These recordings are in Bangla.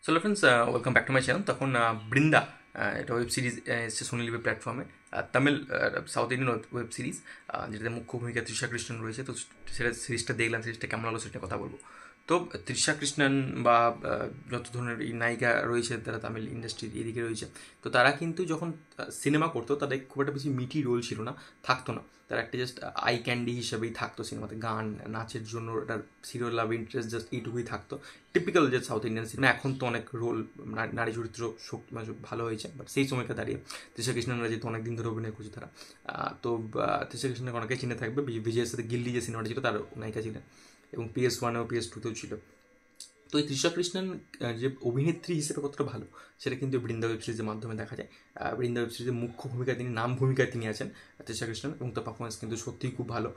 So friends, welcome back to my channel. তখন বৃন্দা, এটা ওয়েব সিরিজ এসছে সোনি লিভের প্ল্যাটফর্মে, Tamil south Indian web series, যেটাতে মুখ্য ভূমিকা তৃষা কৃষ্ণন রয়েছে। তো সেটা সিরিজটা দেখলাম, সিরিজটা কেমন লাগলো সেটা কথা বলবো। তো তৃষা কৃষ্ণন বা যত ধরনের এই নায়িকা রয়েছে তারা তামিল ইন্ডাস্ট্রির এদিকে রয়েছে, তো তারা কিন্তু যখন সিনেমা করতো তাদের খুব একটা বেশি মিটি রোল ছিল না, থাকতো না। তারা একটা জাস্ট আই ক্যান্ডি হিসেবেই থাকতো সিনেমাতে, গান নাচের জন্য একটা সিরিয়াল লাভ ইন্টারেস্ট জাস্ট এইটুকুই থাকতো। টিপিক্যাল যে সাউথ ইন্ডিয়ান সিনেমা। এখন তো অনেক রোল নারী চরিত্র মানে ভালো হয়েছে, বাট সেই সময়কে দাঁড়িয়ে তৃষা কৃষ্ণনরা যেহেতু অনেকদিন ধরে অভিনয় করছে তারা, তো তৃষা কৃষ্ণনকে অনেকে চিনে থাকবে। বিজয়ের সাথে গিল্লি যে সিনেমাটা ছিল তার নায়িকা ছিলেন, এবং PS1 ও PS2তেও ছিল। তো এই তৃষা কৃষ্ণন যে অভিনেত্রী হিসেবে কতটা ভালো সেটা কিন্তু বৃন্দা ওয়েব সিরিজের মাধ্যমে দেখা যায়। বৃন্দা ওয়েব সিরিজের মুখ্য ভূমিকায় নাম ভূমিকায় তিনি আছেন তৃষা কৃষ্ণন, এবং তার পারফরমেন্স কিন্তু সত্যিই খুব ভালো।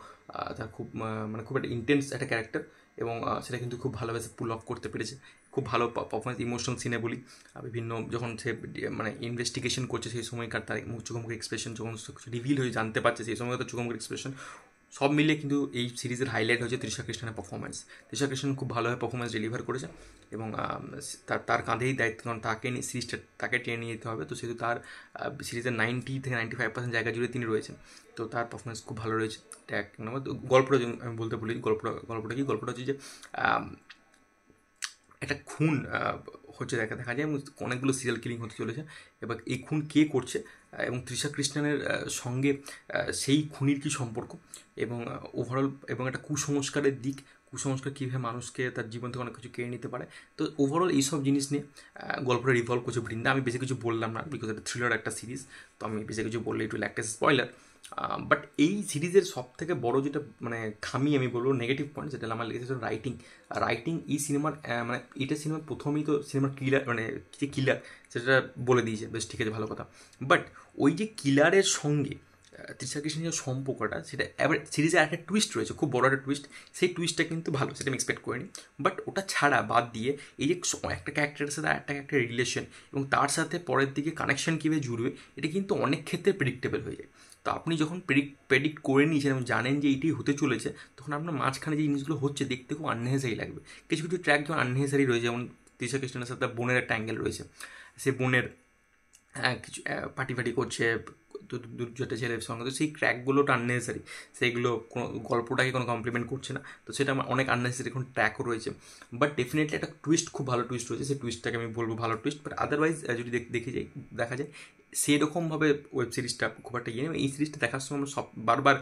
তার খুব মানে খুব একটা ইন্টেন্স একটা ক্যারেক্টার, এবং সেটা কিন্তু খুব ভালোভাবে পুল অফ করতে পেরেছে। খুব ভালো পারফরমেন্স, ইমোশনাল সিনে বলি। বিভিন্ন যখন সে মানে ইনভেস্টিগেশন করছে সেই সময়কার তার চোখমুখের এক্সপ্রেশন, যখন কিছু রিভিল হয়ে জানতে পারছে সেই সময় তার চোখমুখের এক্সপ্রেশন, সব মিলিয়ে কিন্তু এই সিরিজের হাইলাইট হচ্ছে তৃষা কৃষ্ণনের পারফরমেন্স। তৃষা কৃষ্ণন খুব ভালোভাবে পারফরমেন্স ডেলিভার করেছে, এবং তার তার কাঁধেই দায়িত্ব, কারণ তাকে নিয়ে সিরিজটা তাকে টেনে নিয়ে যেতে হবে। তো সেহেতু তার সিরিজের 90 থেকে 95% জায়গা জুড়ে তিনি রয়েছেন। তো তার পারফরমেন্স খুব ভালো রয়েছে। এটা এক নম্বর। গল্পটা আমি বলতে বলি, গল্পটা কি, গল্পটা হচ্ছে যে একটা খুন হচ্ছে, দেখা দেখা যায়, এবং অনেকগুলো সিরিয়াল কিলিং হতে চলেছে। এবার এই খুন কে করছে, এবং তৃষা কৃষ্ণনের সঙ্গে সেই খুনির কী সম্পর্ক, এবং ওভারঅল, এবং একটা কুসংস্কারের দিক, কুসংস্কার কীভাবে মানুষকে তার জীবন থেকে অনেক কিছু কেড়ে নিতে পারে। তো ওভারঅল এইসব জিনিস নিয়ে গল্পটা রিভলভ করছে বৃন্দা। আমি বেশি কিছু বললাম না, বিকজ এটা থ্রিলার একটা সিরিজ, তো আমি বেশি কিছু বললে একটু একটা স্পয়লার। বাট এই সিরিজের সব থেকে বড় যেটা মানে খামি আমি বলবো, নেগেটিভ পয়েন্ট, যেটা আমার লেগেছে রাইটিং। রাইটিং এই সিনেমার মানে এটা সিনেমার প্রথমেই তো সিনেমার কিলার, মানে যে কিলার সেটা বলে দিয়েছে, বেশ ঠিক আছে, ভালো কথা। বাট ওই যে কিলারের সঙ্গে তৃষা কৃষ্ণের যে সম্পর্কটা, সেটা এবার সিরিজে একটা টুইস্ট রয়েছে, খুব বড় একটা টুইস্ট। সেই টুইস্টটা কিন্তু ভালো, সেটা আমি এক্সপেক্ট করিনি। বাট ওটা ছাড়া বাদ দিয়ে এই যে একটা ক্যারেক্টারের সাথে একটা ক্যারেক্টার রিলেশন, এবং তার সাথে পরের দিকে কানেকশন কীভাবে জুড়বে, এটা কিন্তু অনেক ক্ষেত্রে প্রেডিক্টেবল হয়ে যায়। তো আপনি যখন প্রেডিক্ট করে নিয়েছেন এবং জানেন যে এইটাই হতে চলেছে, তখন আপনার মাঝখানে যে জিনিসগুলো হচ্ছে দেখতে খুব আননেসারি লাগবে। কিছু কিছু ট্র্যাক যেমন আননেসারি রয়েছে, যেমন তৃষা কৃষ্ণের সাথে বোনের একটা অ্যাঙ্গেল রয়েছে, সে বোনের কিছু পার্টি ফাটি করছে দুটা ছেলের সঙ্গে, তো সেই ট্র্যাকগুলোটা আননেসারি, সেইগুলো কোনো গল্পটাকে কোনো কমপ্লিমেন্ট করছে না। তো সেটা আমার অনেক আননেসারি এখন ট্র্যাকও রয়েছে। বাট ডেফিনেটলি একটা টুইস্ট, খুব ভালো টুইস্ট রয়েছে, সেই টুইস্টটাকে আমি বলবো ভালো টুইস্ট। বাট আদারওয়াইজ যদি দেখা যায় সেরকমভাবে ওয়েব সিরিজটা খুব একটা ইয়ে নেই। এই সিরিজটা দেখার সময় আমরা সব বারবার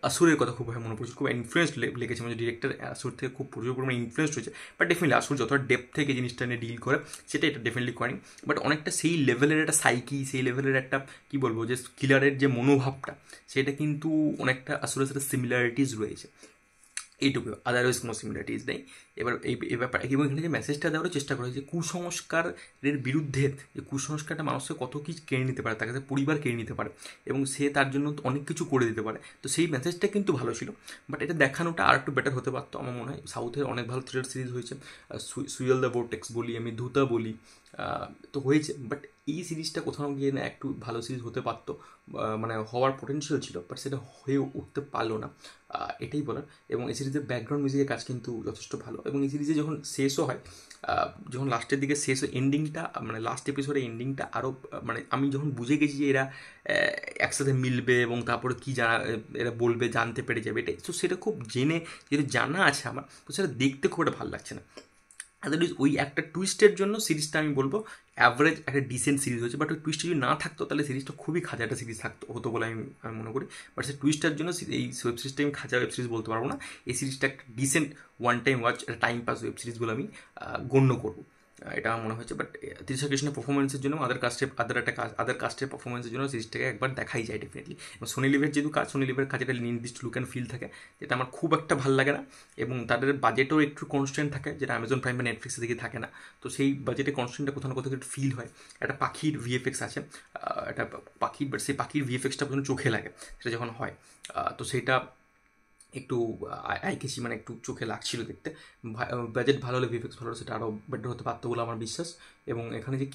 আসুরের কথা খুব মনে পড়ছে, খুব ইনফ্লুয়েন্স লেগেছে, মানে ডিরেক্টর আসুর থেকে খুব প্রচুর পরিমাণে ইনফ্লুয়েন্স হয়েছে। বাট ডেফিনেটলি আসুর যতটা ডেপথ থেকে জিনিসটা নিয়ে ডিল করে সেটা এটা ডেফিনেটলি করেনি। বাট অনেকটা সেই লেভেলের একটা সাইকি, সেই লেভেলের একটা কী বলবো, যে কিলারের যে মনোভাবটা, সেটা কিন্তু অনেকটা আসুরের সাথে সিমিলারিটিস রয়েছে, এইটুকু, আদারওয়াইজ কোনো সিমিলারিটিস নেই। এবার এই ব্যাপার, এবং এখানে যে মেসেজটা দেওয়ার চেষ্টা করা হয়েছে কুসংস্কারের বিরুদ্ধে, যে কুসংস্কারটা মানুষকে কত কি কেড়ে নিতে পারে, তার কাছে পরিবার কেড়ে নিতে পারে, এবং সে তার জন্য অনেক কিছু করে দিতে পারে। তো সেই মেসেজটা কিন্তু ভালো ছিল। বাট এটা দেখানোটা আর একটু বেটার হতে পারতো আমার মনে হয়। সাউথের অনেক ভালো থ্রিলার সিরিজ হয়েছে, সুয়েল দ্য ভোর্টেক্স বলি, আমি ধুতা বলি, তো হয়েছে। বাট এই সিরিজটা কোথাও গিয়ে না একটু ভালো সিরিজ হতে পারতো, মানে হওয়ার পোটেনশিয়াল ছিল, বাট সেটা হয়ে উঠতে পারলো না, এটাই বলার। এবং এই সিরিজের ব্যাকগ্রাউন্ড মিউজিকের কাজ কিন্তু যথেষ্ট ভালো, এবং এই সিরিজে যখন শেষও হয়, যখন লাস্টের দিকে শেষ এন্ডিংটা, মানে লাস্ট এপিসোডের এন্ডিংটা আরও, মানে আমি যখন বুঝে গেছি যে এরা একসাথে মিলবে এবং তারপরে কী এরা বলবে, জানতে পেরে যাবে, এটাই তো, সেটা খুব জেনে যেটা জানা আছে আমার, তো সেটা দেখতে খুব একটা ভালো লাগছে না। আদারওয়াইজ ওই একটা টুইস্টের জন্য সিরিজটা আমি বলবো অ্যাভারেজ একটা ডিসেন্ট সিরিজ হয়েছে। বাট ওই টুইস্টটা যদি না থাকতো তাহলে সিরিজটা খুবই খাঁচা একটা সিরিজ হতো বলে আমি মনে করি। বাট সেই টুইস্টার জন্য এই ওয়েব সিরিজটা আমি খাঁচা ওয়েব সিরিজ বলতে পারবো না। এই সিরিজটা একটা ডিসেন্ট ওয়ান টাইম ওয়াচ, একটা টাইম পাস ওয়েব সিরিজগুলো আমি গণ্য করবো, এটা আমার মনে হয়েছে। বাট তৃষা কৃষ্ণের পারফরমেন্সের জন্য, আদার কাস্টের পারফরমেন্সের জন্য সিরিজটাকে একবার দেখাই যায় ডেফিনেটলি। এবং সোনি লিভের যেহেতু কাজ, সোনি লিভের কাজে একটা নির্দিষ্ট লুক অ্যান্ড ফিল থাকে, যেটা আমার খুব একটা ভালো লাগে না। এবং তাদের বাজেটও একটু কনস্ট্যান্ট থাকে, যেটা অ্যামাজন প্রাইম বা নেটফ্লিক্সের দিকে থাকে না। তো সেই বাজেটে কনস্ট্যান্টটা কোথাও না কোথাও একটু ফিল হয়। একটা পাখির ভিএফএক্স আছে, একটা পাখির, বাট সেই পাখির ভিএফএক্সটা প্রথমে চোখে লাগে সেটা যখন হয়, তো সেটা একটু আইকেছি, মানে একটু চোখে লাগছিল দেখতে। বাজেট ভালো হলে, ভিএফএক্স ভালো হলে সেটা আরও বেটার হতে পারতো বলে আমার বিশ্বাস। এবং এখানে যে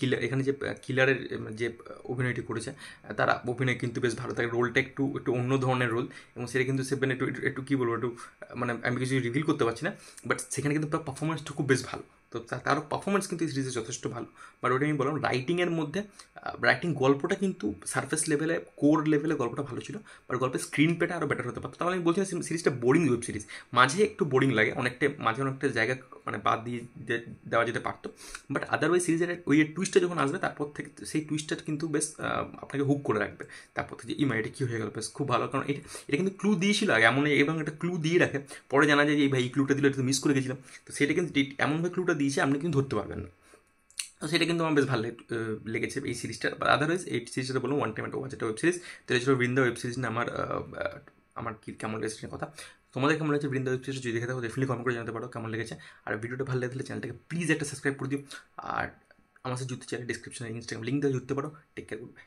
কিলারের যে অভিনয়টি করেছে, তারা অভিনয় কিন্তু বেশ ভালো, তার রোলটা একটু একটু অন্য ধরনের রোল, এবং সেটা কিন্তু সে একটু একটু কী বলবো, একটু মানে আমি কিছু রিভিল করতে পারছি না, বাট সেখানে কিন্তু পারফরমেন্সটা খুব বেশ ভালো, তো তারও পারফরমেন্স কিন্তু এই সিরিজে যথেষ্ট ভালো। বাট ওটা আমি বললাম রাইটিংয়ের মধ্যে, রাইটিং গল্পটা কিন্তু সারফেস লেভেলে, কোর লেভেলে গল্পটা ভালো ছিল, বাট গল্পের স্ক্রিন পেটা আরও বেটার হতে পারতো। তাহলে আমি বলছি সিরিজটা বোরিং ওয়েব সিরিজ, মাঝে একটু বোরিং লাগে, অনেকটা জায়গা মানে বাদ দিয়ে দেওয়া যেতে পারতো। বাট আদারওয়াইজ সিরিজের ওই টুইস্টটা যখন আসবে তারপর থেকে সেই টুইস্টটা কিন্তু বেশ আপনাকে হুক করে রাখবে। তারপর থেকে ইমা এটা কী হয়ে গেল, বেশ খুব ভালো, কারণ এটা কিন্তু ক্লু দিয়েছিল আগে এমন, এবং একটা ক্লু দিয়ে রাখে, পরে জানা যায় যে এই ভাই এই ক্লুটা দিলে এটা মিস করে গেছিলাম। তো সেটা কিন্তু এমনভাবে ক্লুটা দিয়েছে আপনি কিন্তু ধরতে পারবেন না। তো সেটা কিন্তু আমার বেশ ভালো লেগেছে এই সিরিজটা। বা আদারওয়াইজ এই সিরিজটা বলবো ওয়ান টাইম একটা ওয়াচ, এটা ওয়েব সিরিজ। তো এটা ছিল বৃন্দা ওয়েব সিরিজ নিয়ে আমার কি কেমন লেগেছে কথা। তোমাদের কেমন লেগেছে বৃন্দা ওয়েব সিরিজ যদি দেখে থাকো ডেফিনেটলি কমেন্ট করে জানাতে পারো কেমন লেগেছে। আর ভিডিওটা ভালো লাগলে চ্যানেলটাকে প্লিজ একটা সাবস্ক্রাইব করে দিও। আর আমার সাথে জুড়তে চাইলে ডিসক্রিপশনে ইনস্টাগ্রাম লিঙ্ক দিয়ে জুড়তে পারো। Take care, good by.